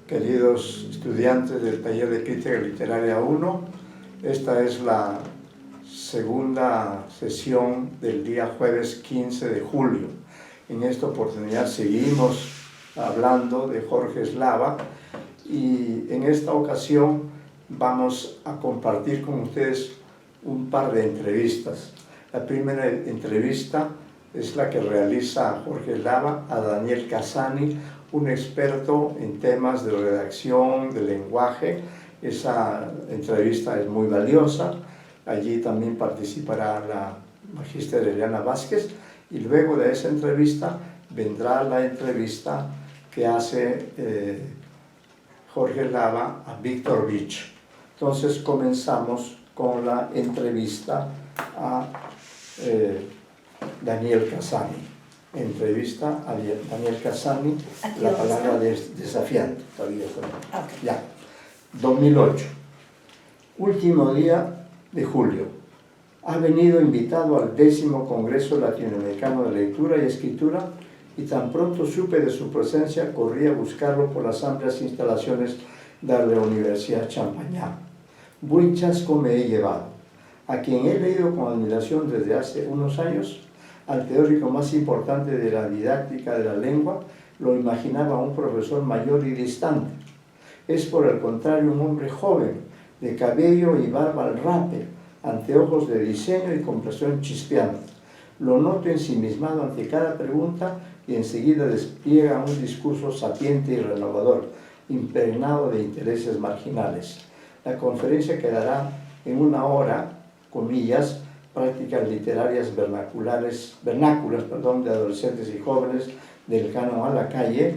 Queridos estudiantes del taller de Crítica Literaria 1, esta es la segunda sesión del día jueves 15 de julio. En esta oportunidad seguimos hablando de Jorge Eslava y en esta ocasión vamos a compartir con ustedes un par de entrevistas. La primera entrevista es la que realiza Jorge Eslava a Daniel Cassani, un experto en temas de redacción, de lenguaje. Esa entrevista es muy valiosa. Allí también participará la magíster Eliana Vázquez y luego de esa entrevista vendrá la entrevista que hace Jorge Eslava a Víctor Vich. Entonces comenzamos con la entrevista a Daniel Cassani. Entrevista a Daniel Cassani, la palabra desafiante. Todavía okay. Ya. 2008. Último día de julio. Ha venido invitado al 10º Congreso Latinoamericano de Lectura y Escritura y tan pronto supe de su presencia corrí a buscarlo por las amplias instalaciones de la Universidad Champagnat. Buen chasco me he llevado. A quien he leído con admiración desde hace unos años, al teórico más importante de la didáctica de la lengua, lo imaginaba un profesor mayor y distante. Es por el contrario un hombre joven, de cabello y barba al rape, anteojos de diseño y complexión chispeante. Lo noto ensimismado ante cada pregunta y enseguida despliega un discurso sapiente y renovador, impregnado de intereses marginales. La conferencia quedará en 1 hora, comillas, prácticas literarias vernáculas de adolescentes y jóvenes del canon a la calle,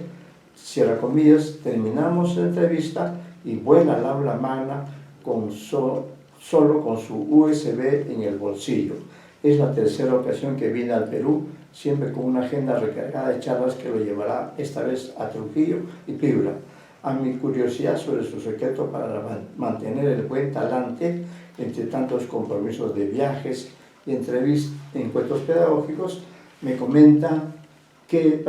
cierra comillas. Terminamos la entrevista y vuela al aula magna solo con su USB en el bolsillo. Es la tercera ocasión que viene al Perú, siempre con una agenda recargada de charlas que lo llevará esta vez a Trujillo y Piura. A mi curiosidad sobre su secreto para mantener el buen talante entre tantos compromisos de viajes y encuentros pedagógicos, me comenta que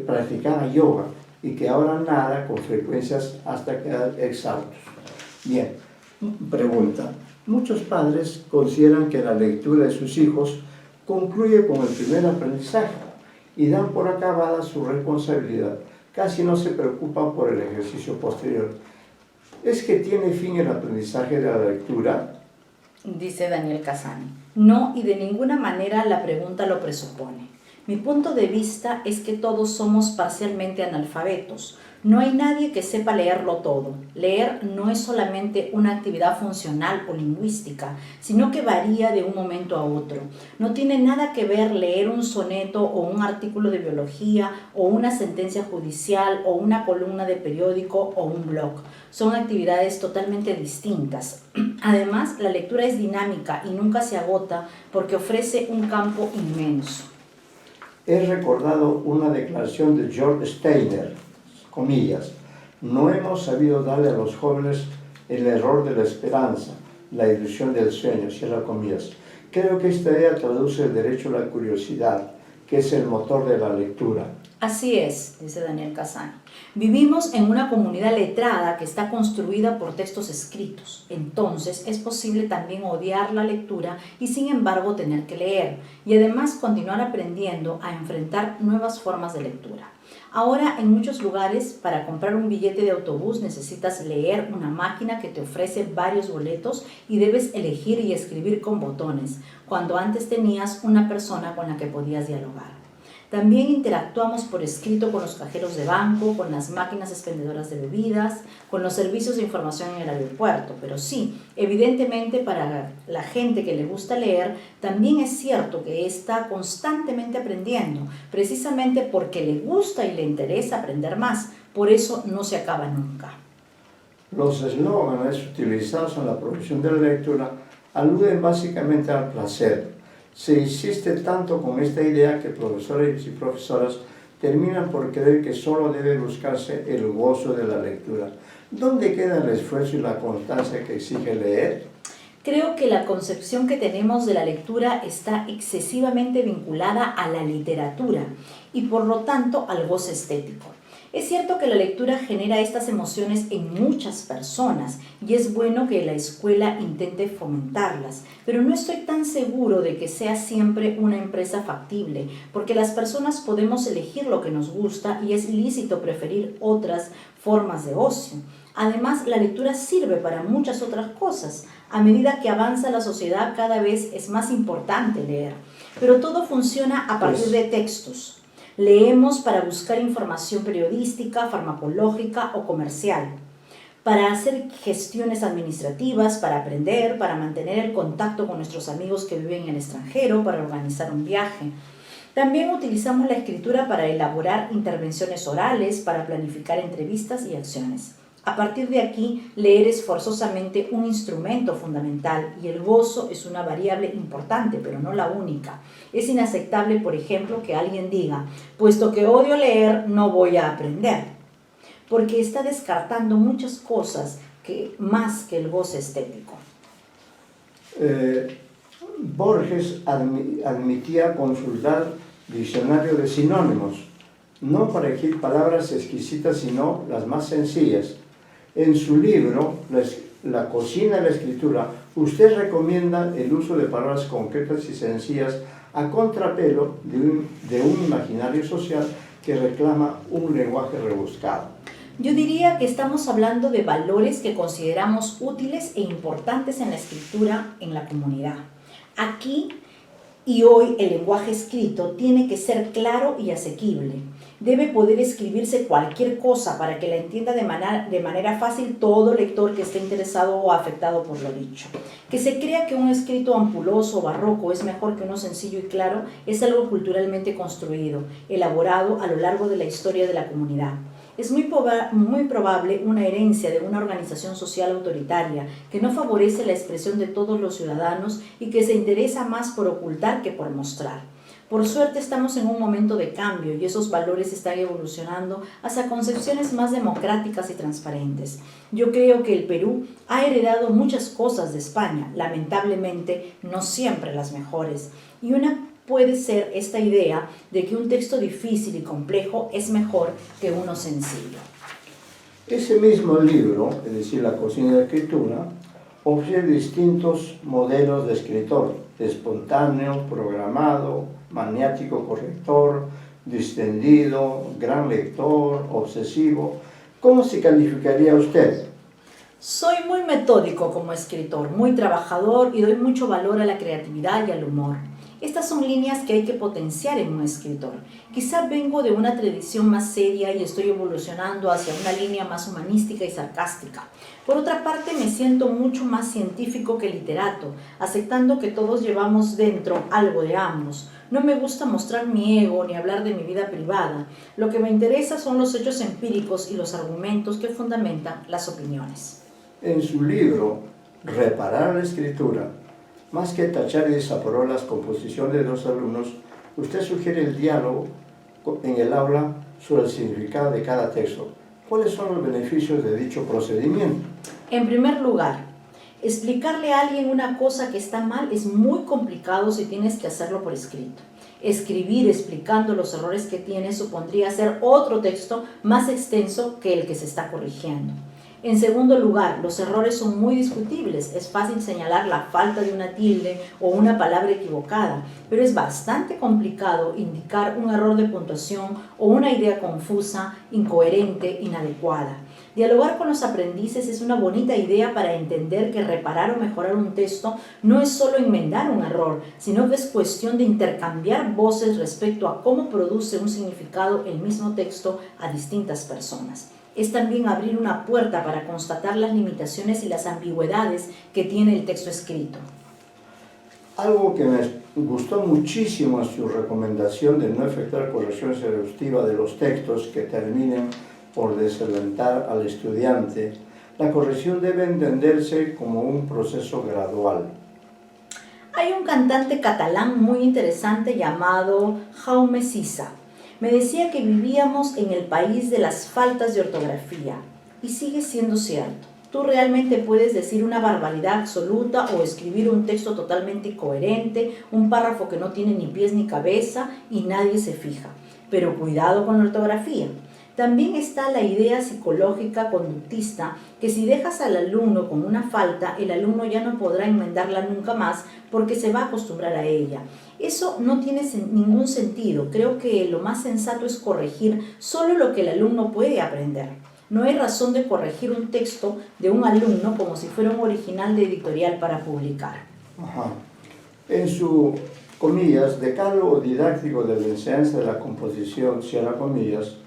practicaba yoga y que ahora nada con frecuencias hasta quedar exhaustos. Bien, pregunta. Muchos padres consideran que la lectura de sus hijos concluye con el primer aprendizaje y dan por acabada su responsabilidad. Casi no se preocupan por el ejercicio posterior. ¿Es que tiene fin el aprendizaje de la lectura? Dice Daniel Cassani. No, y de ninguna manera la pregunta lo presupone. Mi punto de vista es que todos somos parcialmente analfabetos. No hay nadie que sepa leerlo todo. Leer no es solamente una actividad funcional o lingüística, sino que varía de un momento a otro. No tiene nada que ver leer un soneto o un artículo de biología o una sentencia judicial o una columna de periódico o un blog. Son actividades totalmente distintas. Además, la lectura es dinámica y nunca se agota porque ofrece un campo inmenso. He recordado una declaración de George Steiner, comillas, no hemos sabido darle a los jóvenes el error de la esperanza, la ilusión del sueño, cierra comillas. Creo que esta idea traduce el derecho a la curiosidad, que es el motor de la lectura. Así es, dice Daniel Cassani. Vivimos en una comunidad letrada que está construida por textos escritos. Entonces es posible también odiar la lectura y sin embargo tener que leer y además continuar aprendiendo a enfrentar nuevas formas de lectura. Ahora en muchos lugares para comprar un billete de autobús necesitas leer una máquina que te ofrece varios boletos y debes elegir y escribir con botones, cuando antes tenías una persona con la que podías dialogar. También interactuamos por escrito con los cajeros de banco, con las máquinas expendedoras de bebidas, con los servicios de información en el aeropuerto. Pero sí, evidentemente para la gente que le gusta leer, también es cierto que está constantemente aprendiendo, precisamente porque le gusta y le interesa aprender más. Por eso no se acaba nunca. Los eslóganes utilizados en la profesión de la lectura aluden básicamente al placer. Se insiste tanto con esta idea que profesores y profesoras terminan por creer que solo debe buscarse el gozo de la lectura. ¿Dónde queda el esfuerzo y la constancia que exige leer? Creo que la concepción que tenemos de la lectura está excesivamente vinculada a la literatura y por lo tanto al goce estético. Es cierto que la lectura genera estas emociones en muchas personas y es bueno que la escuela intente fomentarlas, pero no estoy tan seguro de que sea siempre una empresa factible, porque las personas podemos elegir lo que nos gusta y es lícito preferir otras formas de ocio. Además, la lectura sirve para muchas otras cosas. A medida que avanza la sociedad, cada vez es más importante leer, pero todo funciona a partir de textos. Leemos para buscar información periodística, farmacológica o comercial, para hacer gestiones administrativas, para aprender, para mantener el contacto con nuestros amigos que viven en el extranjero, para organizar un viaje. También utilizamos la escritura para elaborar intervenciones orales, para planificar entrevistas y acciones. A partir de aquí, leer es forzosamente un instrumento fundamental y el gozo es una variable importante, pero no la única. Es inaceptable, por ejemplo, que alguien diga, puesto que odio leer, no voy a aprender, porque está descartando muchas cosas más que el goce estético. Borges admitía consultar diccionario de sinónimos, no para elegir palabras exquisitas, sino las más sencillas. En su libro, La cocina de la escritura, usted recomienda el uso de palabras concretas y sencillas a contrapelo de un imaginario social que reclama un lenguaje rebuscado. Yo diría que estamos hablando de valores que consideramos útiles e importantes en la escritura en la comunidad. Aquí y hoy el lenguaje escrito tiene que ser claro y asequible. Debe poder escribirse cualquier cosa para que la entienda de manera fácil todo lector que esté interesado o afectado por lo dicho. Que se crea que un escrito ampuloso o barroco es mejor que uno sencillo y claro es algo culturalmente construido, elaborado a lo largo de la historia de la comunidad. Es muy probable una herencia de una organización social autoritaria que no favorece la expresión de todos los ciudadanos y que se interesa más por ocultar que por mostrar. Por suerte estamos en un momento de cambio y esos valores están evolucionando hacia concepciones más democráticas y transparentes. Yo creo que el Perú ha heredado muchas cosas de España, lamentablemente no siempre las mejores, y una puede ser esta idea de que un texto difícil y complejo es mejor que uno sencillo. Ese mismo libro, es decir, La cocina de la escritura, ofrece distintos modelos de escritor: espontáneo, programado, maniático corrector, distendido, gran lector, obsesivo. ¿Cómo se calificaría usted? Soy muy metódico como escritor, muy trabajador y doy mucho valor a la creatividad y al humor. Estas son líneas que hay que potenciar en un escritor. Quizá vengo de una tradición más seria y estoy evolucionando hacia una línea más humanística y sarcástica. Por otra parte, me siento mucho más científico que literato, aceptando que todos llevamos dentro algo de ambos. No me gusta mostrar mi ego ni hablar de mi vida privada. Lo que me interesa son los hechos empíricos y los argumentos que fundamentan las opiniones. En su libro, Reparar la escritura, más que tachar y desaprobar las composiciones de los alumnos, usted sugiere el diálogo en el aula sobre el significado de cada texto. ¿Cuáles son los beneficios de dicho procedimiento? En primer lugar, explicarle a alguien una cosa que está mal es muy complicado si tienes que hacerlo por escrito. Escribir explicando los errores que tiene supondría hacer otro texto más extenso que el que se está corrigiendo. En segundo lugar, los errores son muy discutibles. Es fácil señalar la falta de una tilde o una palabra equivocada, pero es bastante complicado indicar un error de puntuación o una idea confusa, incoherente, inadecuada. Dialogar con los aprendices es una bonita idea para entender que reparar o mejorar un texto no es solo enmendar un error, sino que es cuestión de intercambiar voces respecto a cómo produce un significado el mismo texto a distintas personas. Es también abrir una puerta para constatar las limitaciones y las ambigüedades que tiene el texto escrito. Algo que me gustó muchísimo es su recomendación de no efectuar corrección exhaustiva de los textos que terminen por desalentar al estudiante. La corrección debe entenderse como un proceso gradual. Hay un cantante catalán muy interesante llamado Jaume Sisa. Me decía que vivíamos en el país de las faltas de ortografía, y sigue siendo cierto. Tú realmente puedes decir una barbaridad absoluta o escribir un texto totalmente incoherente, un párrafo que no tiene ni pies ni cabeza y nadie se fija. Pero cuidado con la ortografía. También está la idea psicológica conductista, que si dejas al alumno con una falta, el alumno ya no podrá enmendarla nunca más porque se va a acostumbrar a ella. Eso no tiene ningún sentido. Creo que lo más sensato es corregir solo lo que el alumno puede aprender. No hay razón de corregir un texto de un alumno como si fuera un original de editorial para publicar. Ajá. En su, comillas, decálogo didáctico de la enseñanza de la composición, cierra comillas,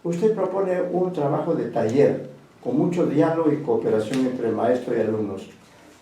usted propone un trabajo de taller con mucho diálogo y cooperación entre maestro y alumnos.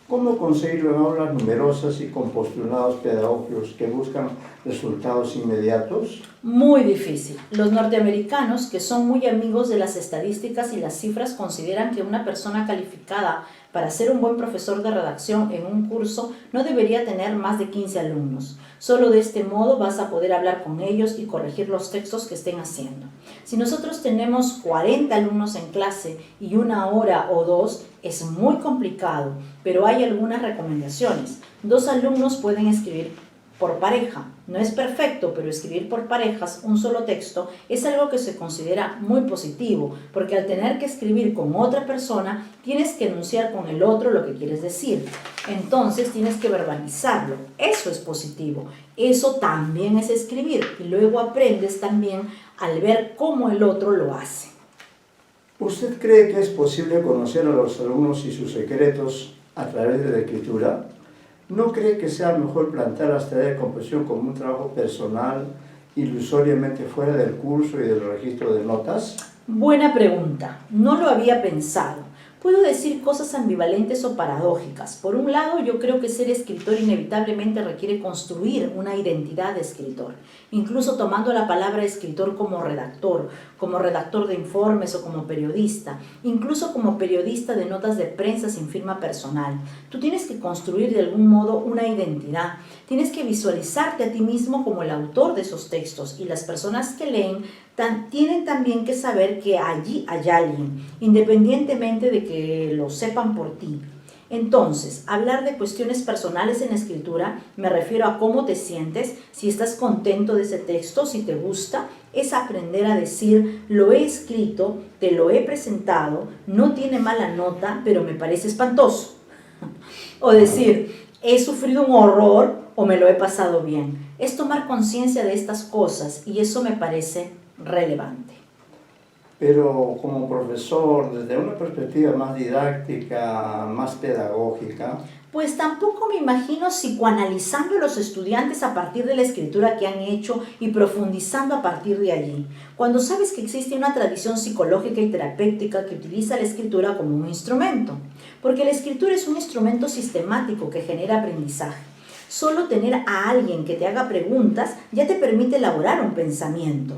¿Cómo conseguirlo en aulas numerosas y con postulados pedagógicos que buscan resultados inmediatos? Muy difícil. Los norteamericanos, que son muy amigos de las estadísticas y las cifras, consideran que una persona calificada para ser un buen profesor de redacción en un curso no debería tener más de 15 alumnos. Solo de este modo vas a poder hablar con ellos y corregir los textos que estén haciendo. Si nosotros tenemos 40 alumnos en clase y 1 hora o 2, es muy complicado, pero hay algunas recomendaciones. 2 alumnos pueden escribir por pareja. No es perfecto, pero escribir por parejas un solo texto es algo que se considera muy positivo, porque al tener que escribir con otra persona, tienes que enunciar con el otro lo que quieres decir. Entonces tienes que verbalizarlo. Eso es positivo. Eso también es escribir. Y luego aprendes también al ver cómo el otro lo hace. ¿Usted cree que es posible conocer a los alumnos y sus secretos a través de la escritura? ¿No cree que sea mejor plantear las tareas de composición como un trabajo personal, ilusoriamente fuera del curso y del registro de notas? Buena pregunta. No lo había pensado. Puedo decir cosas ambivalentes o paradójicas. Por un lado, yo creo que ser escritor inevitablemente requiere construir una identidad de escritor, incluso tomando la palabra escritor como redactor de informes o como periodista, incluso como periodista de notas de prensa sin firma personal. Tú tienes que construir de algún modo una identidad, tienes que visualizarte a ti mismo como el autor de esos textos, y las personas que leen tienen también que saber que allí hay alguien, independientemente de que lo sepan por ti. Entonces, hablar de cuestiones personales en la escritura, me refiero a cómo te sientes, si estás contento de ese texto, si te gusta, es aprender a decir, lo he escrito, te lo he presentado, no tiene mala nota, pero me parece espantoso. O decir, he sufrido un horror o me lo he pasado bien. Es tomar conciencia de estas cosas y eso me parece relevante. Pero como profesor, desde una perspectiva más didáctica, más pedagógica... Pues tampoco me imagino psicoanalizando a los estudiantes a partir de la escritura que han hecho y profundizando a partir de allí. Cuando sabes que existe una tradición psicológica y terapéutica que utiliza la escritura como un instrumento. Porque la escritura es un instrumento sistemático que genera aprendizaje. Solo tener a alguien que te haga preguntas ya te permite elaborar un pensamiento.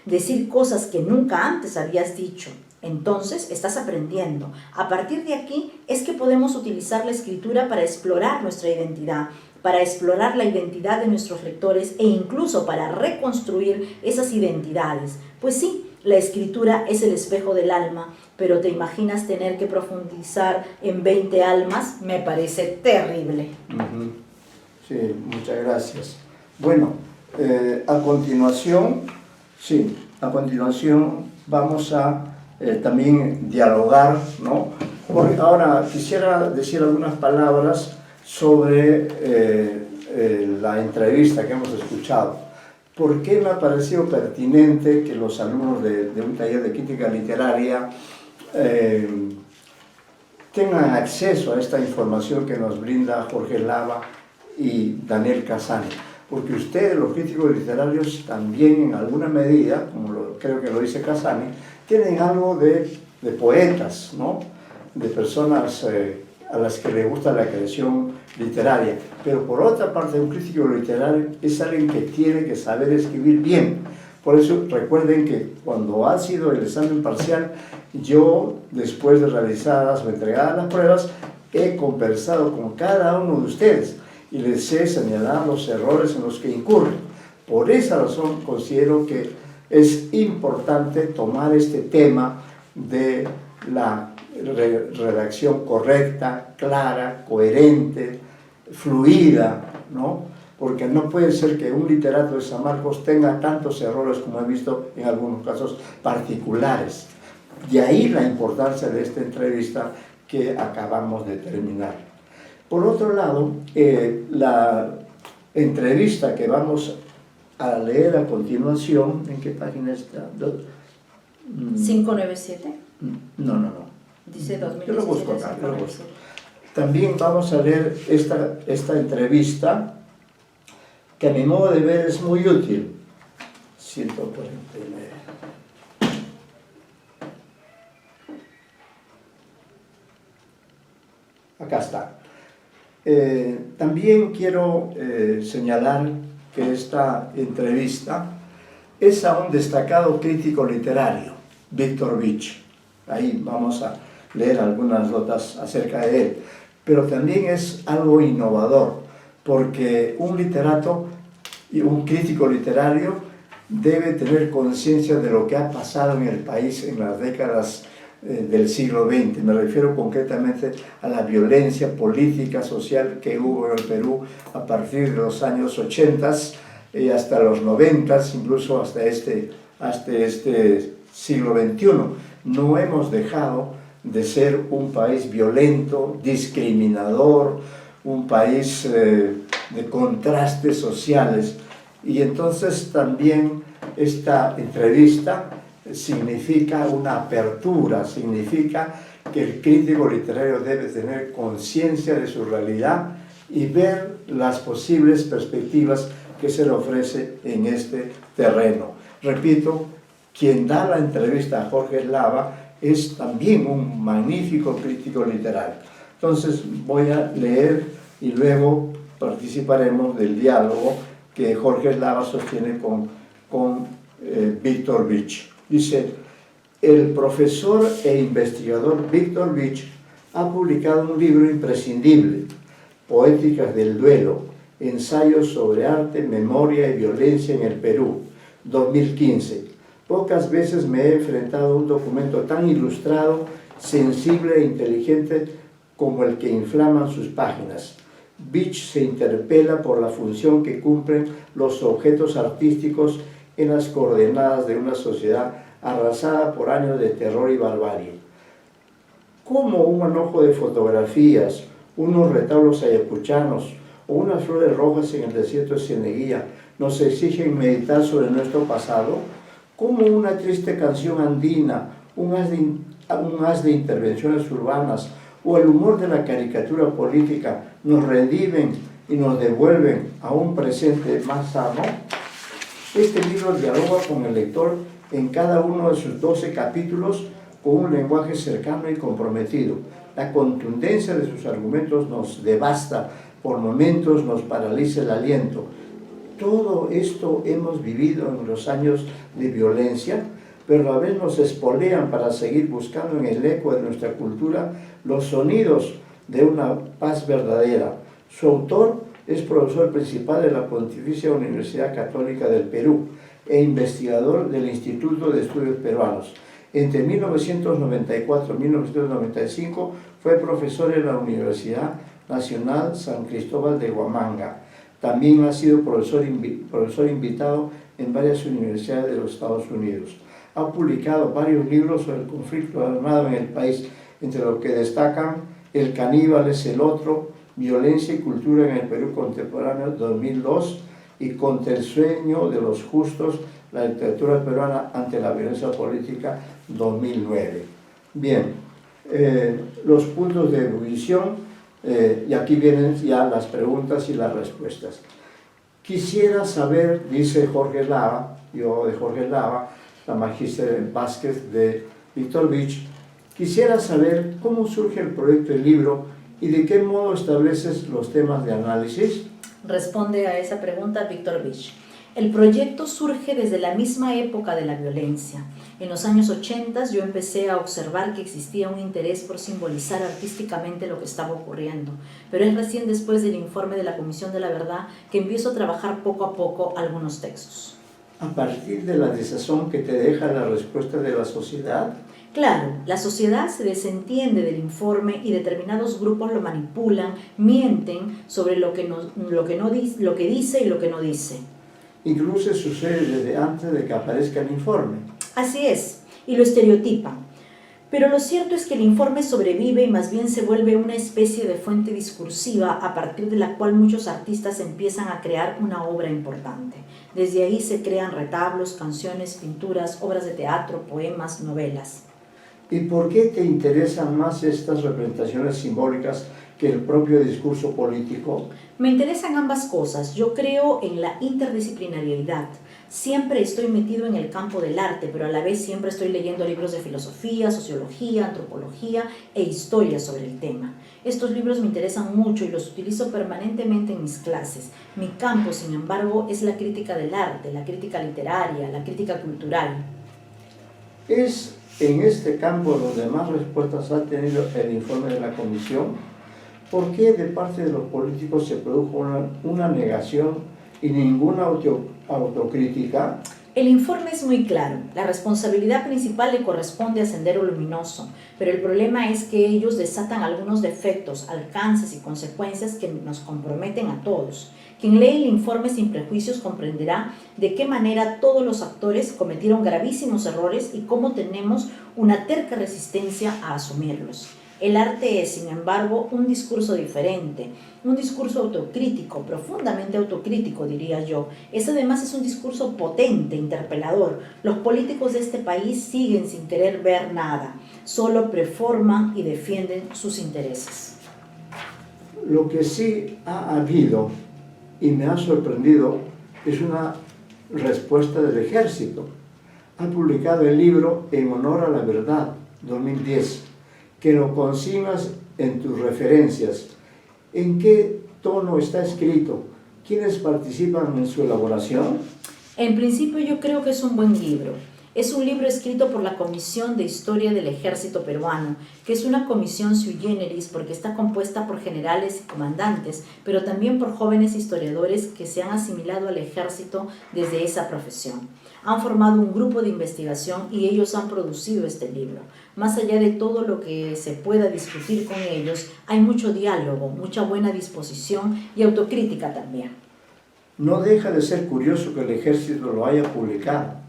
Decir cosas que nunca antes habías dicho. Entonces estás aprendiendo. A partir de aquí es que podemos utilizar la escritura para explorar nuestra identidad, para explorar la identidad de nuestros lectores e incluso para reconstruir esas identidades. Pues sí, la escritura es el espejo del alma, pero ¿te imaginas tener que profundizar en 20 almas? Me parece terrible. Sí, muchas gracias. Bueno, a continuación vamos a también dialogar, ¿no? Porque ahora quisiera decir algunas palabras sobre la entrevista que hemos escuchado. ¿Por qué me ha parecido pertinente que los alumnos de un taller de crítica literaria tengan acceso a esta información que nos brinda Jorge Lava y Daniel Cassani? Porque ustedes, los críticos literarios, también en alguna medida, como creo que lo dice Cassani, tienen algo de poetas, ¿no? De personas a las que les gusta la creación literaria. Pero por otra parte, un crítico literario es alguien que tiene que saber escribir bien. Por eso recuerden que cuando ha sido el examen parcial, yo, después de realizadas o entregadas las pruebas, he conversado con cada uno de ustedes y les he señalado los errores en los que incurren. Por esa razón considero que es importante tomar este tema de la redacción correcta, clara, coherente, fluida, ¿no? porque no puede ser que un literato de San Marcos tenga tantos errores como he visto en algunos casos particulares. De ahí la importancia de esta entrevista que acabamos de terminar. Por otro lado, la entrevista que vamos a leer a continuación, ¿en qué página está? 597. No. Dice 2017. Yo lo busco acá, También vamos a leer esta entrevista, que a mi modo de ver es muy útil. 149. Acá está. También quiero señalar que esta entrevista es a un destacado crítico literario, Víctor Vich. Ahí vamos a leer algunas notas acerca de él. Pero también es algo innovador, porque un literato y un crítico literario debe tener conciencia de lo que ha pasado en el país en las décadas del siglo XX. Me refiero concretamente a la violencia política, social que hubo en el Perú a partir de los años 80 hasta los 90, incluso hasta este siglo XXI. No hemos dejado de ser un país violento, discriminador, un país de contrastes sociales. Y entonces también esta entrevista significa una apertura, significa que el crítico literario debe tener conciencia de su realidad y ver las posibles perspectivas que se le ofrece en este terreno. Repito, quien da la entrevista a Jorge Eslava es también un magnífico crítico literario. Entonces voy a leer y luego participaremos del diálogo que Jorge Eslava sostiene con Víctor Vich. Dice: el profesor e investigador Víctor Vich ha publicado un libro imprescindible, Poéticas del Duelo, ensayos sobre arte, memoria y violencia en el Perú, 2015. Pocas veces me he enfrentado a un documento tan ilustrado, sensible e inteligente como el que inflaman sus páginas. Vich se interpela por la función que cumplen los objetos artísticos en las coordenadas de una sociedad arrasada por años de terror y barbarie. ¿Cómo un manojo de fotografías, unos retablos ayacuchanos o unas flores rojas en el desierto de Cieneguilla nos exigen meditar sobre nuestro pasado? ¿Cómo una triste canción andina, un haz de intervenciones urbanas o el humor de la caricatura política nos reviven y nos devuelven a un presente más sano? Este libro dialoga con el lector en cada uno de sus 12 capítulos con un lenguaje cercano y comprometido. La contundencia de sus argumentos nos devasta, por momentos nos paraliza el aliento. Todo esto hemos vivido en los años de violencia, pero a veces nos espolean para seguir buscando en el eco de nuestra cultura los sonidos de una paz verdadera. Su autor es profesor principal de la Pontificia Universidad Católica del Perú e investigador del Instituto de Estudios Peruanos. Entre 1994 y 1995 fue profesor en la Universidad Nacional San Cristóbal de Huamanga. También ha sido profesor invitado en varias universidades de los Estados Unidos. Ha publicado varios libros sobre el conflicto armado en el país, entre los que destacan El caníbal es el otro, Violencia y cultura en el Perú contemporáneo, 2002, y Contra el sueño de los justos, la literatura peruana ante la violencia política, 2009. Bien, los puntos de ebullición. Y aquí vienen ya las preguntas y las respuestas. Quisiera saber, dice Jorge Eslava, yo de Jorge Eslava, la magíster Vázquez de Víctor Vich, quisiera saber cómo surge el proyecto del libro y de qué modo estableces los temas de análisis. Responde a esa pregunta Víctor Vich. El proyecto surge desde la misma época de la violencia. En los años 80 yo empecé a observar que existía un interés por simbolizar artísticamente lo que estaba ocurriendo, pero es recién después del informe de la Comisión de la Verdad que empiezo a trabajar poco a poco algunos textos. A partir de la desazón que te deja la respuesta de la sociedad. Claro, la sociedad se desentiende del informe y determinados grupos lo manipulan, mienten sobre lo que dice y lo que no dice. Incluso sucede desde antes de que aparezca el informe. Así es, y lo estereotipan. Pero lo cierto es que el informe sobrevive y más bien se vuelve una especie de fuente discursiva a partir de la cual muchos artistas empiezan a crear una obra importante. Desde ahí se crean retablos, canciones, pinturas, obras de teatro, poemas, novelas. ¿Y por qué te interesan más estas representaciones simbólicas que el propio discurso político? Me interesan ambas cosas. Yo creo en la interdisciplinariedad. Siempre estoy metido en el campo del arte, pero a la vez siempre estoy leyendo libros de filosofía, sociología, antropología e historia sobre el tema. Estos libros me interesan mucho y los utilizo permanentemente en mis clases. Mi campo, sin embargo, es la crítica del arte, la crítica literaria, la crítica cultural. ¿Es en este campo donde más respuestas ha tenido el informe de la Comisión? ¿Por qué de parte de los políticos se produjo una negación y ninguna autocrítica? El informe es muy claro. La responsabilidad principal le corresponde a Sendero Luminoso, pero el problema es que ellos desatan algunos defectos, alcances y consecuencias que nos comprometen a todos. Quien lee el informe sin prejuicios comprenderá de qué manera todos los actores cometieron gravísimos errores y cómo tenemos una terca resistencia a asumirlos. El arte es, sin embargo, un discurso diferente, un discurso autocrítico, profundamente autocrítico, diría yo. Además es un discurso potente, interpelador. Los políticos de este país siguen sin querer ver nada, solo preforman y defienden sus intereses. Lo que sí ha habido y me ha sorprendido es una respuesta del Ejército. Ha publicado el libro En honor a la verdad, 2010. Que lo consignas en tus referencias. ¿En qué tono está escrito? ¿Quiénes participan en su elaboración? En principio yo creo que es un buen libro. Es un libro escrito por la Comisión de Historia del Ejército Peruano, que es una comisión sui generis porque está compuesta por generales y comandantes, pero también por jóvenes historiadores que se han asimilado al ejército desde esa profesión. Han formado un grupo de investigación y ellos han producido este libro. Más allá de todo lo que se pueda discutir con ellos, hay mucho diálogo, mucha buena disposición y autocrítica también. No deja de ser curioso que el Ejército lo haya publicado.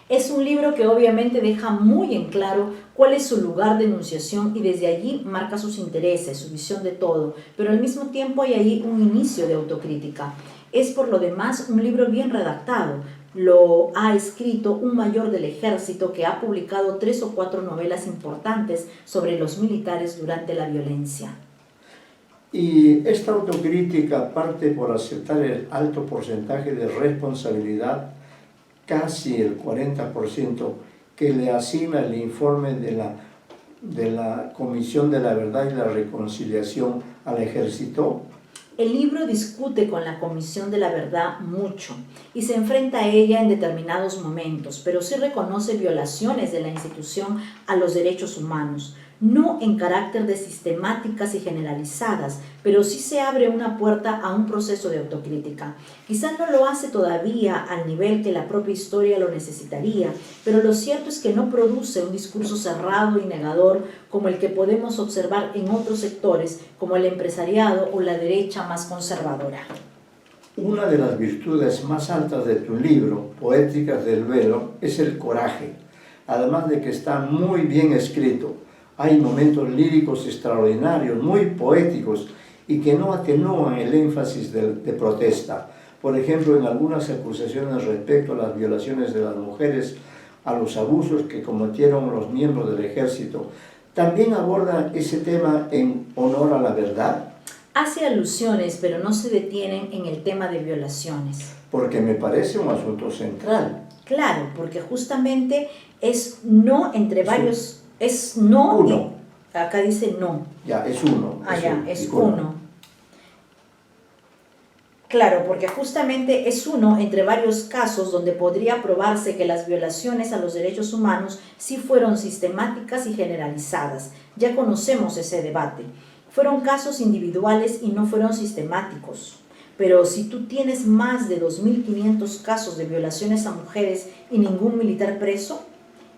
Es un libro que obviamente deja muy en claro cuál es su lugar de enunciación y desde allí marca sus intereses, su visión de todo, pero al mismo tiempo hay ahí un inicio de autocrítica. Es por lo demás un libro bien redactado. Lo ha escrito un mayor del ejército que ha publicado 3 o 4 novelas importantes sobre los militares durante la violencia. Y esta autocrítica parte por aceptar el alto porcentaje de responsabilidad, casi el 40%, que le asigna el informe de la Comisión de la Verdad y la Reconciliación al Ejército. El libro discute con la Comisión de la Verdad mucho y se enfrenta a ella en determinados momentos, pero sí reconoce violaciones de la institución a los derechos humanos, no en carácter de sistemáticas y generalizadas, pero sí se abre una puerta a un proceso de autocrítica. Quizás no lo hace todavía al nivel que la propia historia lo necesitaría, pero lo cierto es que no produce un discurso cerrado y negador como el que podemos observar en otros sectores, como el empresariado o la derecha más conservadora. Una de las virtudes más altas de tu libro, Poéticas del Velo, es el coraje, además de que está muy bien escrito. Hay momentos líricos extraordinarios, muy poéticos, y que no atenúan el énfasis de protesta. Por ejemplo, en algunas acusaciones respecto a las violaciones de las mujeres, a los abusos que cometieron los miembros del ejército, ¿también aborda ese tema en honor a la verdad? Hace alusiones, pero no se detienen en el tema de violaciones. Porque me parece un asunto central. Claro, porque justamente es no entre varios... Es no, uno. Acá dice no. Ya, es uno. Es uno. Claro, porque justamente es uno entre varios casos donde podría probarse que las violaciones a los derechos humanos sí fueron sistemáticas y generalizadas. Ya conocemos ese debate. Fueron casos individuales y no fueron sistemáticos. Pero si tú tienes más de 2.500 casos de violaciones a mujeres y ningún militar preso,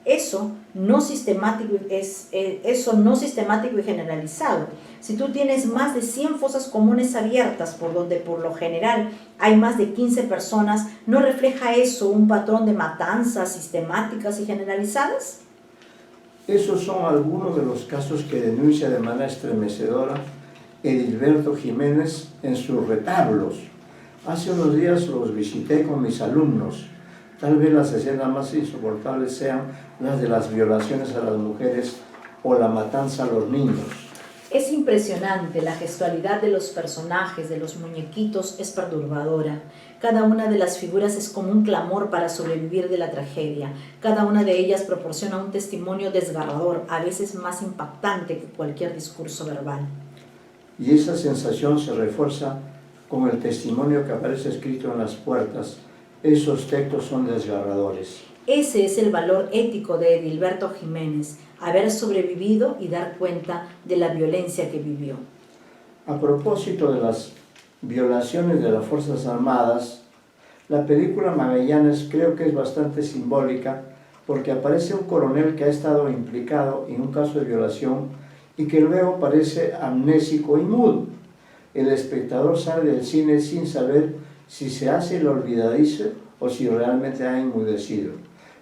Eso no sistemático y generalizado. Si tú tienes más de 100 fosas comunes abiertas por donde por lo general hay más de 15 personas, ¿no refleja eso un patrón de matanzas sistemáticas y generalizadas? Esos son algunos de los casos que denuncia de manera estremecedora Edilberto Jiménez en sus retablos. Hace unos días los visité con mis alumnos. Tal vez las escenas más insoportables sean las de las violaciones a las mujeres o la matanza a los niños. Es impresionante, la gestualidad de los personajes, de los muñequitos, es perturbadora. Cada una de las figuras es como un clamor para sobrevivir de la tragedia. Cada una de ellas proporciona un testimonio desgarrador, a veces más impactante que cualquier discurso verbal. Y esa sensación se refuerza con el testimonio que aparece escrito en las puertas. Esos textos son desgarradores. Ese es el valor ético de Edilberto Jiménez, haber sobrevivido y dar cuenta de la violencia que vivió. A propósito de las violaciones de las Fuerzas Armadas, la película Magallanes creo que es bastante simbólica porque aparece un coronel que ha estado implicado en un caso de violación y que luego parece amnésico y mudo. El espectador sale del cine sin saber si se hace el olvidadizo o si realmente ha enmudecido.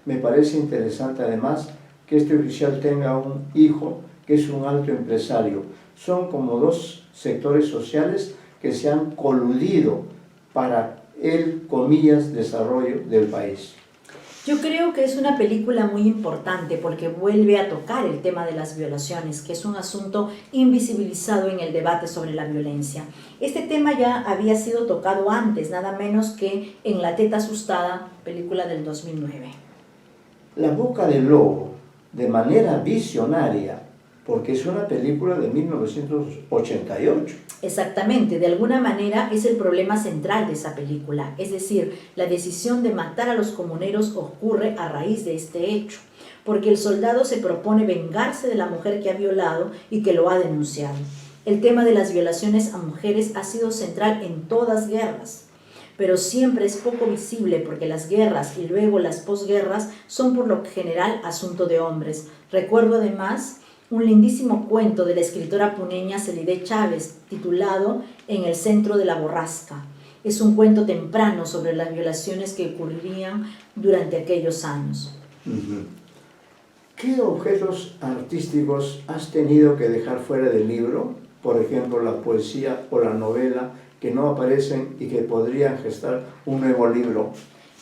Me parece interesante además que este oficial tenga un hijo que es un alto empresario. Son como dos sectores sociales que se han coludido para el, comillas, desarrollo del país. Yo creo que es una película muy importante porque vuelve a tocar el tema de las violaciones, que es un asunto invisibilizado en el debate sobre la violencia. Este tema ya había sido tocado antes, nada menos que en La teta asustada, película del 2009. La boca del lobo, de manera visionaria, porque es una película de 1988. Exactamente, de alguna manera es el problema central de esa película, es decir, la decisión de matar a los comuneros ocurre a raíz de este hecho, porque el soldado se propone vengarse de la mujer que ha violado y que lo ha denunciado. El tema de las violaciones a mujeres ha sido central en todas guerras, pero siempre es poco visible porque las guerras y luego las posguerras son por lo general asunto de hombres. Recuerdo además un lindísimo cuento de la escritora puneña Celide Chávez, titulado En el centro de la borrasca. Es un cuento temprano sobre las violaciones que ocurrirían durante aquellos años. ¿Qué objetos artísticos has tenido que dejar fuera del libro? Por ejemplo, la poesía o la novela que no aparecen y que podrían gestar un nuevo libro.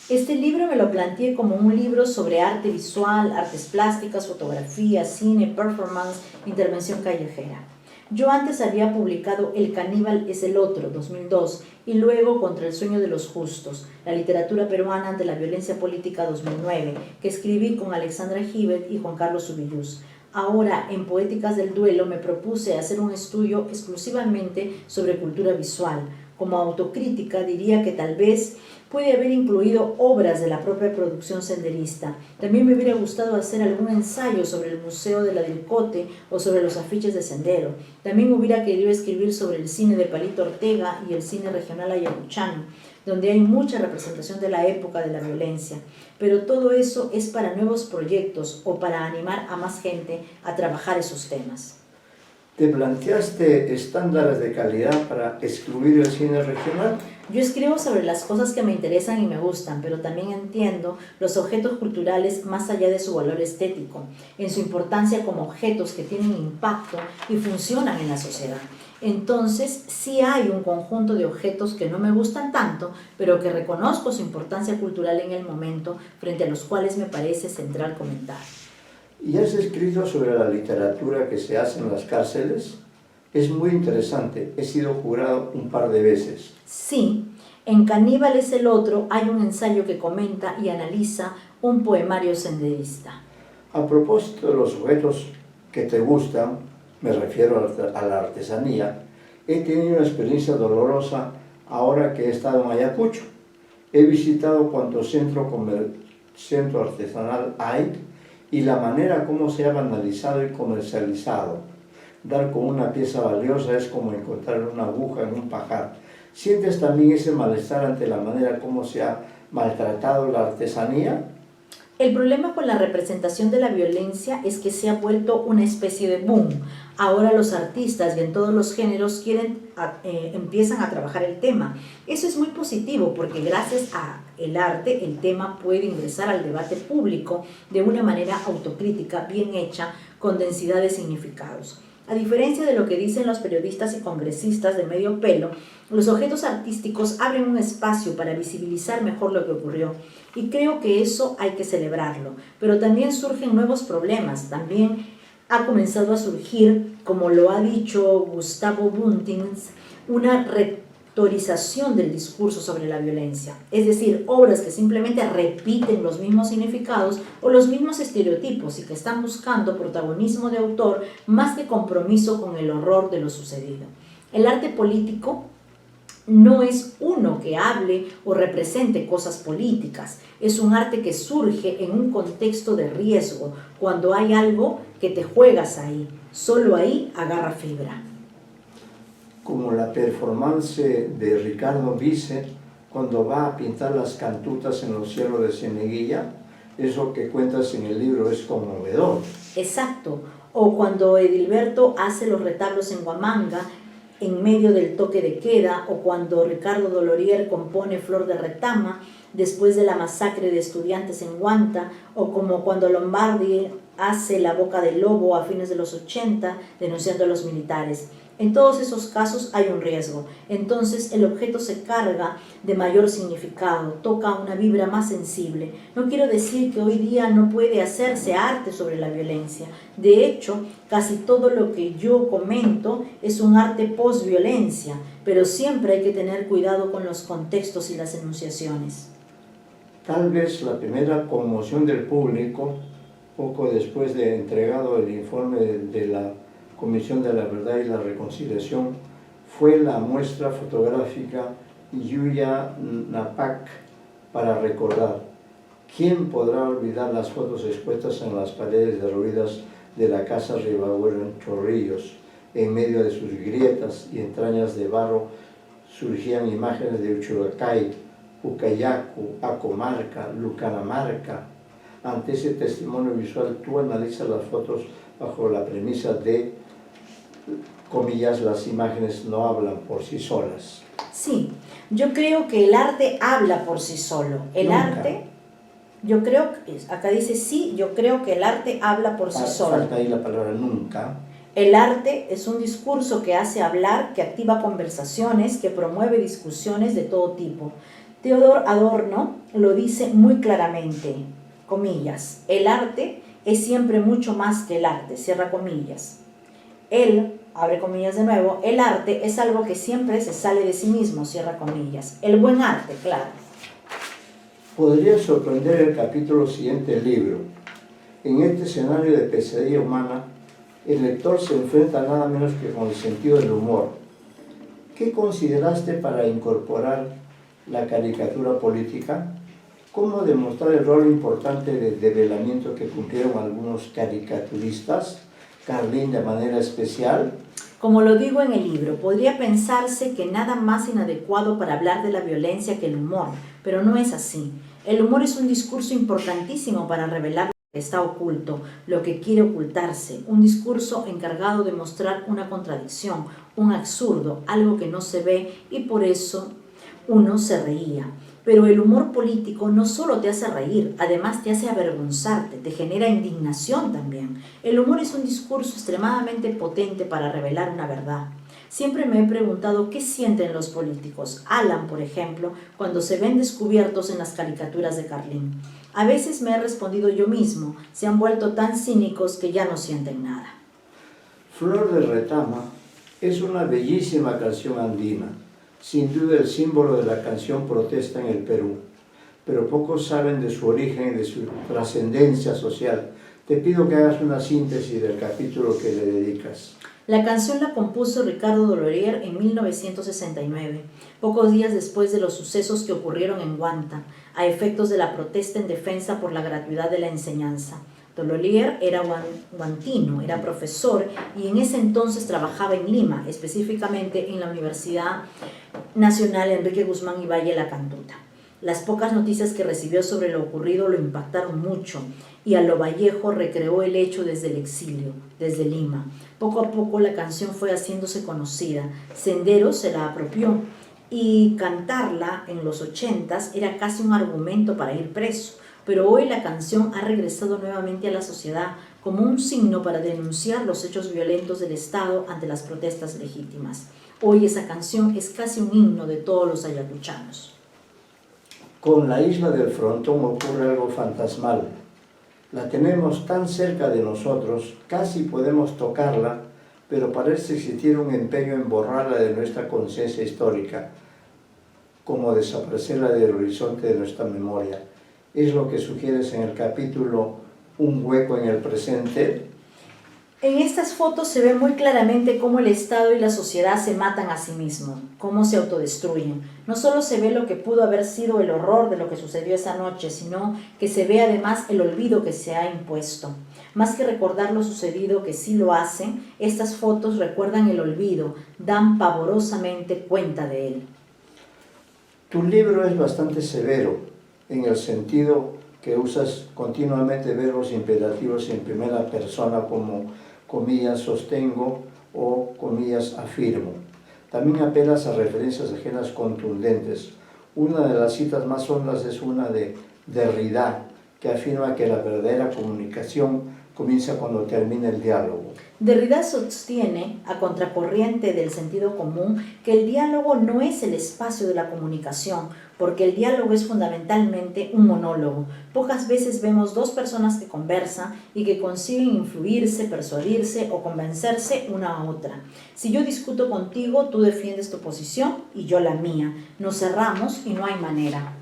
Este libro me lo planteé como un libro sobre arte visual, artes plásticas, fotografía, cine, performance, intervención callejera. Yo antes había publicado El caníbal es el otro, 2002, y luego Contra el sueño de los justos, la literatura peruana ante la violencia política, 2009, que escribí con Alexandra Givet y Juan Carlos Ubillús. Ahora, en Poéticas del Duelo, me propuse hacer un estudio exclusivamente sobre cultura visual. Como autocrítica, diría que tal vez puede haber incluido obras de la propia producción senderista. También me hubiera gustado hacer algún ensayo sobre el Museo de la Dilcote o sobre los afiches de sendero. También hubiera querido escribir sobre el cine de Palito Ortega y el cine regional ayacuchano, donde hay mucha representación de la época de la violencia. Pero todo eso es para nuevos proyectos o para animar a más gente a trabajar esos temas. ¿Te planteaste estándares de calidad para excluir el cine regional? Yo escribo sobre las cosas que me interesan y me gustan, pero también entiendo los objetos culturales más allá de su valor estético, en su importancia como objetos que tienen impacto y funcionan en la sociedad. Entonces, sí hay un conjunto de objetos que no me gustan tanto, pero que reconozco su importancia cultural en el momento, frente a los cuales me parece central comentar. ¿Y has escrito sobre la literatura que se hace en las cárceles? Es muy interesante, he sido jurado un par de veces. Sí, en Caníbal es el otro hay un ensayo que comenta y analiza un poemario senderista. A propósito de los objetos que te gustan, me refiero a la artesanía, he tenido una experiencia dolorosa ahora que he estado en Ayacucho. He visitado cuanto centro artesanal hay y la manera como se ha banalizado y comercializado. Dar con una pieza valiosa es como encontrar una aguja en un pajar. ¿Sientes también ese malestar ante la manera como se ha maltratado la artesanía? El problema con la representación de la violencia es que se ha vuelto una especie de boom. Ahora los artistas y en todos los géneros empiezan a trabajar el tema. Eso es muy positivo porque gracias al arte el tema puede ingresar al debate público de una manera autocrítica, bien hecha, con densidad de significados. A diferencia de lo que dicen los periodistas y congresistas de medio pelo, los objetos artísticos abren un espacio para visibilizar mejor lo que ocurrió. Y creo que eso hay que celebrarlo. Pero también surgen nuevos problemas. También ha comenzado a surgir, como lo ha dicho Gustavo Buntins, una retorización del discurso sobre la violencia. Es decir, obras que simplemente repiten los mismos significados o los mismos estereotipos y que están buscando protagonismo de autor más que compromiso con el horror de lo sucedido. El arte político no es uno que hable o represente cosas políticas, es un arte que surge en un contexto de riesgo, cuando hay algo que te juegas ahí, solo ahí agarra fibra. Como la performance de Ricardo Vice cuando va a pintar las cantutas en los cielos de Cieneguilla, eso que cuentas en el libro es conmovedor. Exacto, o cuando Edilberto hace los retablos en Huamanga, en medio del toque de queda, o cuando Ricardo Dolorier compone Flor de Retama después de la masacre de estudiantes en Huanta, o como cuando Lombardi hace La Boca del Lobo a fines de los 80 denunciando a los militares. En todos esos casos hay un riesgo, entonces el objeto se carga de mayor significado, toca una vibra más sensible. No quiero decir que hoy día no puede hacerse arte sobre la violencia. De hecho, casi todo lo que yo comento es un arte post-violencia, pero siempre hay que tener cuidado con los contextos y las enunciaciones. Tal vez la primera conmoción del público, poco después de entregado el informe de la Comisión de la Verdad y la Reconciliación, fue la muestra fotográfica Yuya Napak para recordar. ¿Quién podrá olvidar las fotos expuestas en las paredes derruidas de la casa Ribagüero en Chorrillos? En medio de sus grietas y entrañas de barro surgían imágenes de Uchuracay, Ucayacu, Acomarca, Lucanamarca. Ante ese testimonio visual, tú analizas las fotos bajo la premisa de, comillas, las imágenes no hablan por sí solas. Sí, yo creo que el arte habla por sí solo. El Nunca. arte, yo creo, acá dice sí, yo creo que el arte habla por sí solo. Falta ahí la palabra nunca. El arte es un discurso que hace hablar, que activa conversaciones, que promueve discusiones de todo tipo. Theodor Adorno lo dice muy claramente, comillas, el arte es siempre mucho más que el arte, cierra comillas. Él, abre comillas de nuevo, el arte es algo que siempre se sale de sí mismo, cierra comillas. El buen arte, claro. Podría sorprender el capítulo siguiente del libro. En este escenario de pesadilla humana, el lector se enfrenta nada menos que con el sentido del humor. ¿Qué consideraste para incorporar la caricatura política? ¿Cómo demostrar el rol importante de develamiento que cumplieron algunos caricaturistas? Carlín de manera especial. Como lo digo en el libro, podría pensarse que nada más inadecuado para hablar de la violencia que el humor, pero no es así. El humor es un discurso importantísimo para revelar lo que está oculto, lo que quiere ocultarse, un discurso encargado de mostrar una contradicción, un absurdo, algo que no se ve y por eso uno se reía. Pero el humor político no solo te hace reír, además te hace avergonzarte, te genera indignación también. El humor es un discurso extremadamente potente para revelar una verdad. Siempre me he preguntado qué sienten los políticos, Alan, por ejemplo, cuando se ven descubiertos en las caricaturas de Carlín. A veces me he respondido yo mismo, se han vuelto tan cínicos que ya no sienten nada. Flor de Retama es una bellísima canción andina, sin duda el símbolo de la canción protesta en el Perú, pero pocos saben de su origen y de su trascendencia social. Te pido que hagas una síntesis del capítulo que le dedicas. La canción la compuso Ricardo Dolorier en 1969, pocos días después de los sucesos que ocurrieron en Huanta, a efectos de la protesta en defensa por la gratuidad de la enseñanza. Dolorier era huantino, era profesor y en ese entonces trabajaba en Lima, específicamente en la Universidad Nacional Enrique Guzmán y Valle La Cantuta. Las pocas noticias que recibió sobre lo ocurrido lo impactaron mucho y a lo Vallejo recreó el hecho desde el exilio, desde Lima. Poco a poco la canción fue haciéndose conocida. Sendero se la apropió y cantarla en los 80s era casi un argumento para ir preso. Pero hoy la canción ha regresado nuevamente a la sociedad como un signo para denunciar los hechos violentos del Estado ante las protestas legítimas. Hoy esa canción es casi un himno de todos los ayacuchanos. Con la isla del Frontón ocurre algo fantasmal. La tenemos tan cerca de nosotros, casi podemos tocarla, pero parece existir un empeño en borrarla de nuestra conciencia histórica, como desaparecerla del horizonte de nuestra memoria. Es lo que sugieres en el capítulo Un hueco en el presente. En estas fotos se ve muy claramente cómo el Estado y la sociedad se matan a sí mismos, cómo se autodestruyen. No solo se ve lo que pudo haber sido el horror de lo que sucedió esa noche, sino que se ve además el olvido que se ha impuesto. Más que recordar lo sucedido, que sí lo hacen, estas fotos recuerdan el olvido, dan pavorosamente cuenta de él. Tu libro es bastante severo, en el sentido que usas continuamente verbos imperativos en primera persona como comillas sostengo o comillas afirmo. También apelas a referencias ajenas contundentes. Una de las citas más hondas es una de Derrida, que afirma que la verdadera comunicación comienza cuando termina el diálogo. Derrida sostiene, a contracorriente del sentido común, que el diálogo no es el espacio de la comunicación, porque el diálogo es fundamentalmente un monólogo. Pocas veces vemos dos personas que conversan y que consiguen influirse, persuadirse o convencerse una a otra. Si yo discuto contigo, tú defiendes tu posición y yo la mía. Nos cerramos y no hay manera.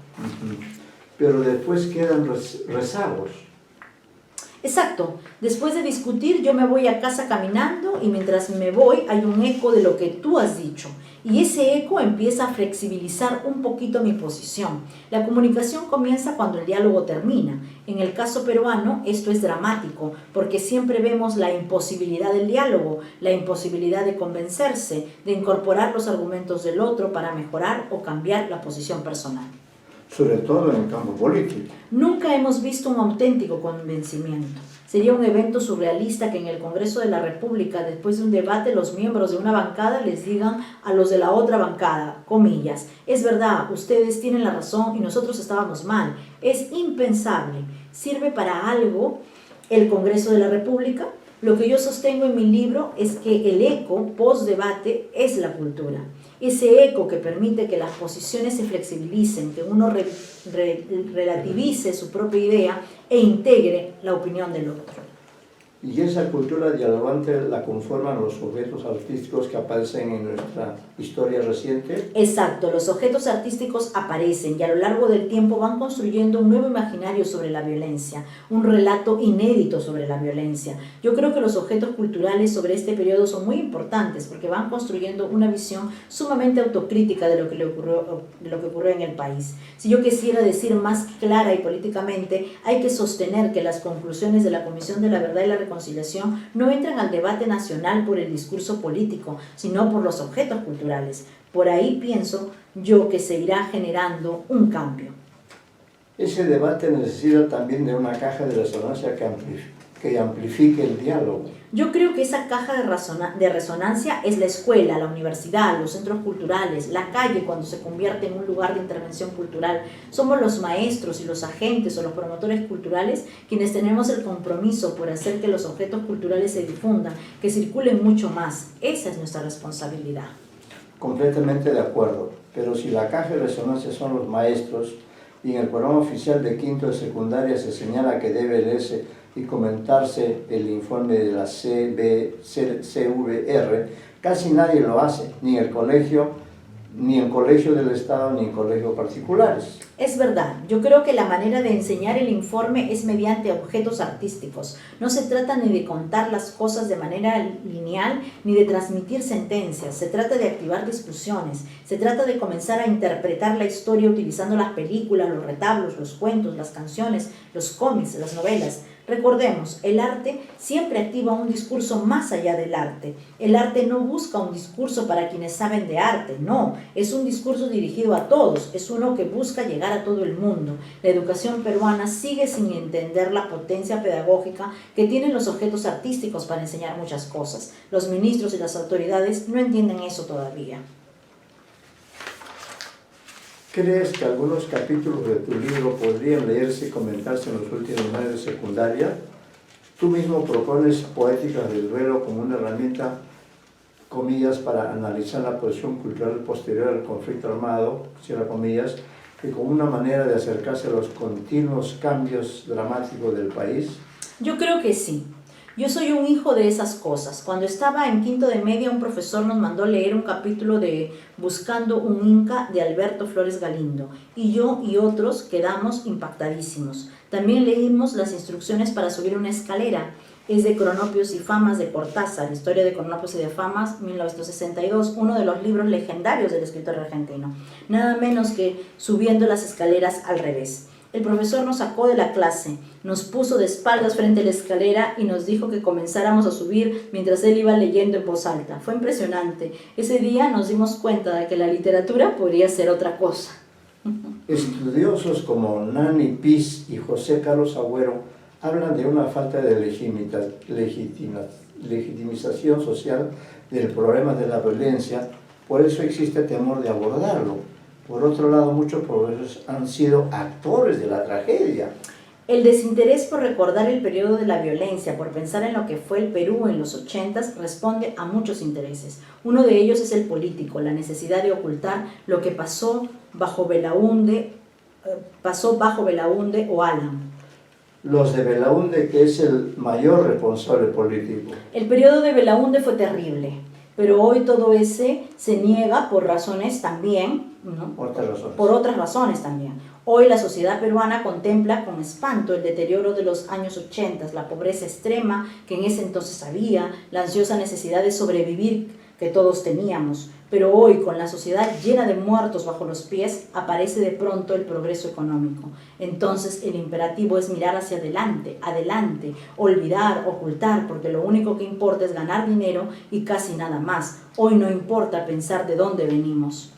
Pero después quedan rezagos. Exacto. Después de discutir, yo me voy a casa caminando y mientras me voy hay un eco de lo que tú has dicho. Y ese eco empieza a flexibilizar un poquito mi posición. La comunicación comienza cuando el diálogo termina. En el caso peruano, esto es dramático, porque siempre vemos la imposibilidad del diálogo, la imposibilidad de convencerse, de incorporar los argumentos del otro para mejorar o cambiar la posición personal. Sobre todo en el campo político. Nunca hemos visto un auténtico convencimiento. Sería un evento surrealista que en el Congreso de la República, después de un debate, los miembros de una bancada les digan a los de la otra bancada, comillas, es verdad, ustedes tienen la razón y nosotros estábamos mal. Es impensable. ¿Sirve para algo el Congreso de la República? Lo que yo sostengo en mi libro es que el eco post-debate es la cultura. Ese eco que permite que las posiciones se flexibilicen, que uno relativice su propia idea e integre la opinión del otro. Y esa cultura dialogante la conforman los objetos artísticos que aparecen en nuestra historia reciente. Exacto, los objetos artísticos aparecen y a lo largo del tiempo van construyendo un nuevo imaginario sobre la violencia, un relato inédito sobre la violencia. Yo creo que los objetos culturales sobre este periodo son muy importantes porque van construyendo una visión sumamente autocrítica de lo que ocurrió en el país. Si yo quisiera decir más clara y políticamente, hay que sostener que las conclusiones de la Comisión de la Verdad y la Reconciliación no entran al debate nacional por el discurso político, sino por los objetos culturales. Por ahí pienso yo que se irá generando un cambio. Ese debate necesita también de una caja de resonancia que amplifique el diálogo. Yo creo que esa caja de resonancia es la escuela, la universidad, los centros culturales, la calle cuando se convierte en un lugar de intervención cultural. Somos los maestros y los agentes o los promotores culturales quienes tenemos el compromiso por hacer que los objetos culturales se difundan, que circulen mucho más. Esa es nuestra responsabilidad. Completamente de acuerdo, pero si la caja de resonancia son los maestros y en el programa oficial de quinto de secundaria se señala que debe leerse y comentarse el informe de la CVR, casi nadie lo hace, ni en colegio del Estado, ni en colegios particulares. Es verdad, yo creo que la manera de enseñar el informe es mediante objetos artísticos. No se trata ni de contar las cosas de manera lineal, ni de transmitir sentencias. Se trata de activar discusiones. Se trata de comenzar a interpretar la historia utilizando las películas, los retablos, los cuentos, las canciones, los cómics, las novelas. Recordemos, el arte siempre activa un discurso más allá del arte. El arte no busca un discurso para quienes saben de arte, no, es un discurso dirigido a todos, es uno que busca llegar a todo el mundo. La educación peruana sigue sin entender la potencia pedagógica que tienen los objetos artísticos para enseñar muchas cosas. Los ministros y las autoridades no entienden eso todavía. ¿Crees que algunos capítulos de tu libro podrían leerse y comentarse en los últimos años de secundaria? Tú mismo propones Poéticas del Duelo como una herramienta, comillas, para analizar la posición cultural posterior al conflicto armado, cierra comillas, y como una manera de acercarse a los continuos cambios dramáticos del país. Yo creo que sí. Yo soy un hijo de esas cosas. Cuando estaba en quinto de media, un profesor nos mandó leer un capítulo de Buscando un Inca de Alberto Flores Galindo, y yo y otros quedamos impactadísimos. También leímos las instrucciones para subir una escalera. Es de Cronopios y Famas de Cortázar, Historia de Cronopios y de Famas, 1962, uno de los libros legendarios del escritor argentino. Nada menos que Subiendo las escaleras al revés. El profesor nos sacó de la clase, nos puso de espaldas frente a la escalera y nos dijo que comenzáramos a subir mientras él iba leyendo en voz alta. Fue impresionante. Ese día nos dimos cuenta de que la literatura podría ser otra cosa. Estudiosos como Nani Piz y José Carlos Agüero hablan de una falta de legitimización social del problema de la violencia, por eso existe temor de abordarlo. Por otro lado, muchos profesores han sido actores de la tragedia. El desinterés por recordar el periodo de la violencia, por pensar en lo que fue el Perú en los 80s, responde a muchos intereses. Uno de ellos es el político, la necesidad de ocultar lo que pasó bajo Belaúnde o Alan. Los de Belaúnde, que es el mayor responsable político. El periodo de Belaúnde fue terrible, pero hoy todo ese se niega por razones también, ¿no? Por otras razones también. Hoy la sociedad peruana contempla con espanto el deterioro de los años 80, la pobreza extrema que en ese entonces había, la ansiosa necesidad de sobrevivir que todos teníamos. Pero hoy, con la sociedad llena de muertos bajo los pies, aparece de pronto el progreso económico. Entonces el imperativo es mirar hacia adelante, olvidar, ocultar, porque lo único que importa es ganar dinero y casi nada más. Hoy no importa pensar de dónde venimos.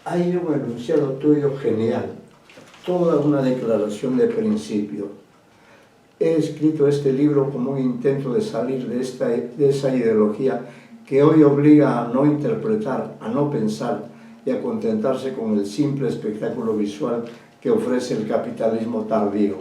Hay un enunciado tuyo genial, toda una declaración de principio. He escrito este libro como un intento de salir de esa ideología que hoy obliga a no interpretar, a no pensar y a contentarse con el simple espectáculo visual que ofrece el capitalismo tardío.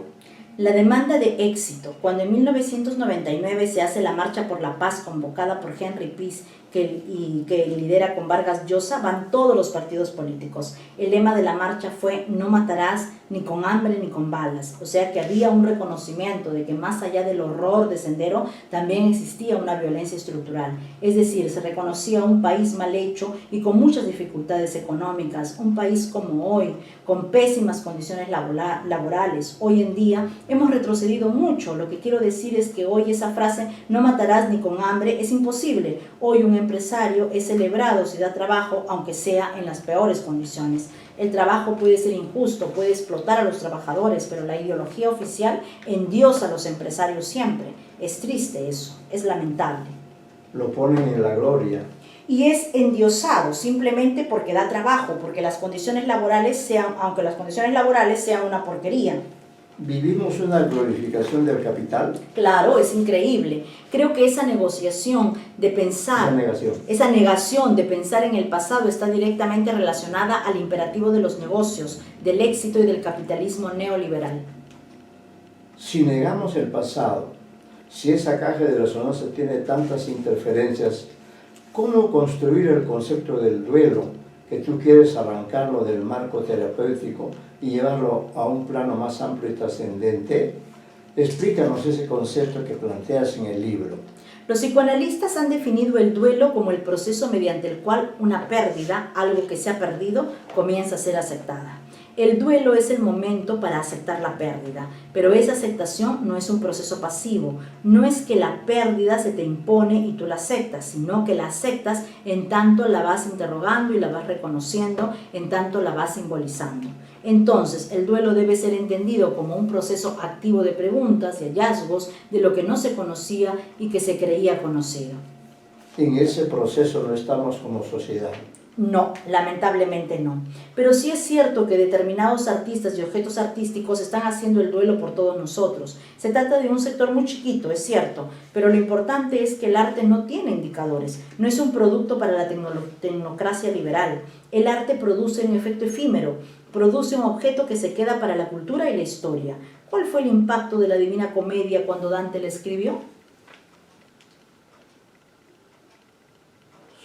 La demanda de éxito. Cuando en 1999 se hace la Marcha por la Paz convocada por Henry Piz que lidera con Vargas Llosa, van todos los partidos políticos. El lema de la marcha fue "No matarás ni con hambre ni con balas", o sea que había un reconocimiento de que más allá del horror de Sendero también existía una violencia estructural. Es decir, se reconocía un país mal hecho y con muchas dificultades económicas, un país como hoy, con pésimas condiciones laborales. Hoy en día hemos retrocedido mucho. Lo que quiero decir es que hoy esa frase "no matarás ni con hambre" es imposible. Hoy un empresario es celebrado si da trabajo, aunque sea en las peores condiciones. El trabajo puede ser injusto, puede explotar a los trabajadores, pero la ideología oficial endiosa a los empresarios siempre. Es triste eso, es lamentable. Lo ponen en la gloria. Y es endiosado simplemente porque da trabajo, porque las condiciones laborales sean, aunque las condiciones laborales sean una porquería. ¿Vivimos una glorificación del capital? Claro, es increíble. Creo que esa negociación de pensar, esa negación de pensar en el pasado está directamente relacionada al imperativo de los negocios, del éxito y del capitalismo neoliberal. Si negamos el pasado, si esa caja de resonancia tiene tantas interferencias, ¿cómo construir el concepto del duelo, que tú quieres arrancarlo del marco terapéutico y llevarlo a un plano más amplio y trascendente? Explícanos ese concepto que planteas en el libro. Los psicoanalistas han definido el duelo como el proceso mediante el cual una pérdida, algo que se ha perdido, comienza a ser aceptada. El duelo es el momento para aceptar la pérdida, pero esa aceptación no es un proceso pasivo. No es que la pérdida se te impone y tú la aceptas, sino que la aceptas en tanto la vas interrogando y la vas reconociendo, en tanto la vas simbolizando. Entonces, el duelo debe ser entendido como un proceso activo de preguntas, de hallazgos, de lo que no se conocía y que se creía conocido. En ese proceso no estamos como sociedad. No, lamentablemente no. Pero sí es cierto que determinados artistas y objetos artísticos están haciendo el duelo por todos nosotros. Se trata de un sector muy chiquito, es cierto, pero lo importante es que el arte no tiene indicadores, no es un producto para la tecnocracia liberal. El arte produce un efecto efímero, produce un objeto que se queda para la cultura y la historia. ¿Cuál fue el impacto de la Divina Comedia cuando Dante la escribió?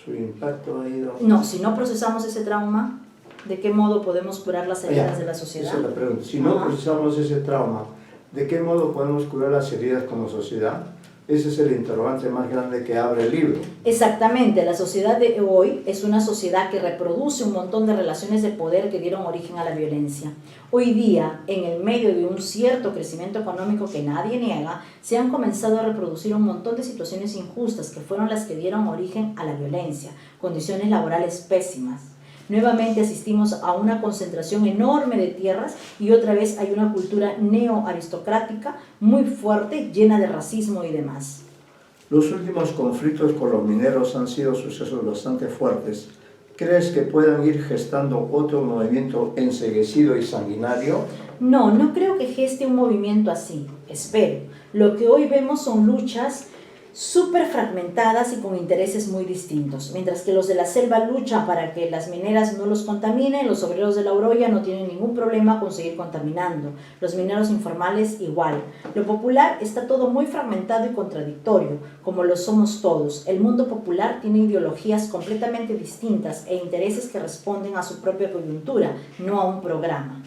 Su impacto ha ido... No, si no procesamos ese trauma, ¿de qué modo podemos curar las heridas de la sociedad? Esa es la pregunta. Si no procesamos ese trauma, ¿de qué modo podemos curar las heridas como sociedad? Ese es el interrogante más grande que abre el libro. Exactamente, la sociedad de hoy es una sociedad que reproduce un montón de relaciones de poder que dieron origen a la violencia. Hoy día, en el medio de un cierto crecimiento económico que nadie niega, se han comenzado a reproducir un montón de situaciones injustas que fueron las que dieron origen a la violencia, condiciones laborales pésimas. Nuevamente asistimos a una concentración enorme de tierras y otra vez hay una cultura neo-aristocrática muy fuerte, llena de racismo y demás. Los últimos conflictos con los mineros han sido sucesos bastante fuertes. ¿Crees que puedan ir gestando otro movimiento enceguecido y sanguinario? No, no creo que geste un movimiento así, espero. Lo que hoy vemos son luchas súper fragmentadas y con intereses muy distintos. Mientras que los de la selva luchan para que las mineras no los contaminen, los obreros de la Oroya no tienen ningún problema con seguir contaminando. Los mineros informales igual. Lo popular está todo muy fragmentado y contradictorio, como lo somos todos. El mundo popular tiene ideologías completamente distintas e intereses que responden a su propia coyuntura, no a un programa.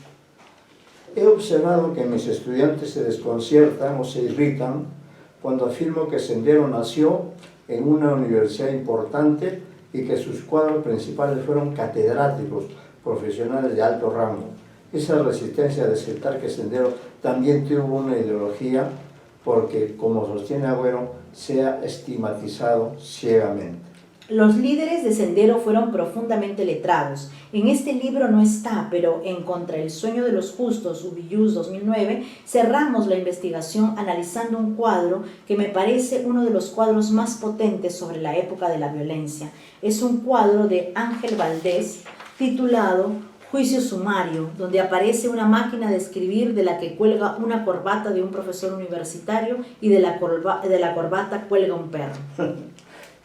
He observado que mis estudiantes se desconciertan o se irritan cuando afirmo que Sendero nació en una universidad importante y que sus cuadros principales fueron catedráticos, profesionales de alto rango. Esa resistencia de aceptar que Sendero también tuvo una ideología porque, como sostiene Agüero, se ha estigmatizado ciegamente. Los líderes de Sendero fueron profundamente letrados. En este libro no está, pero en Contra el sueño de los justos, Ubiyús 2009, cerramos la investigación analizando un cuadro que me parece uno de los cuadros más potentes sobre la época de la violencia. Es un cuadro de Ángel Valdés titulado Juicio sumario, donde aparece una máquina de escribir de la que cuelga una corbata de un profesor universitario y de la corbata cuelga un perro.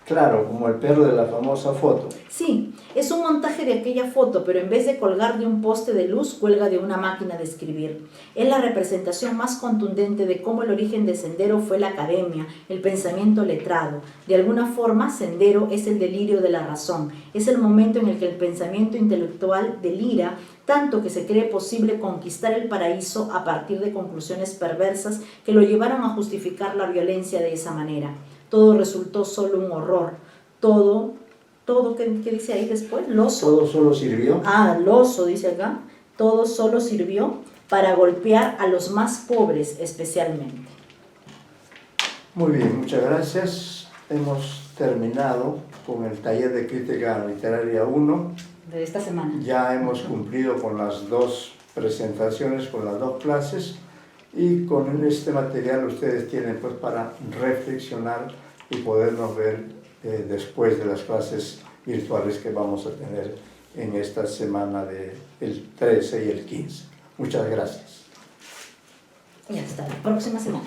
Claro, como el perro de la famosa foto. Sí, es un montaje de aquella foto, pero en vez de colgar de un poste de luz, cuelga de una máquina de escribir. Es la representación más contundente de cómo el origen de Sendero fue la academia, el pensamiento letrado. De alguna forma, Sendero es el delirio de la razón. Es el momento en el que el pensamiento intelectual delira, tanto que se cree posible conquistar el paraíso a partir de conclusiones perversas que lo llevaron a justificar la violencia de esa manera. Todo resultó solo un horror. Todo, ¿qué dice ahí después? Loso. Todo solo sirvió. Loso, dice acá. Todo solo sirvió para golpear a los más pobres especialmente. Muy bien, muchas gracias. Hemos terminado con el taller de crítica literaria 1. De esta semana. Ya hemos cumplido con las 2 presentaciones, con las 2 clases. Y con este material ustedes tienen pues para reflexionar y podernos ver después de las clases virtuales que vamos a tener en esta semana del 13 y el 15. Muchas gracias. Y hasta la próxima semana.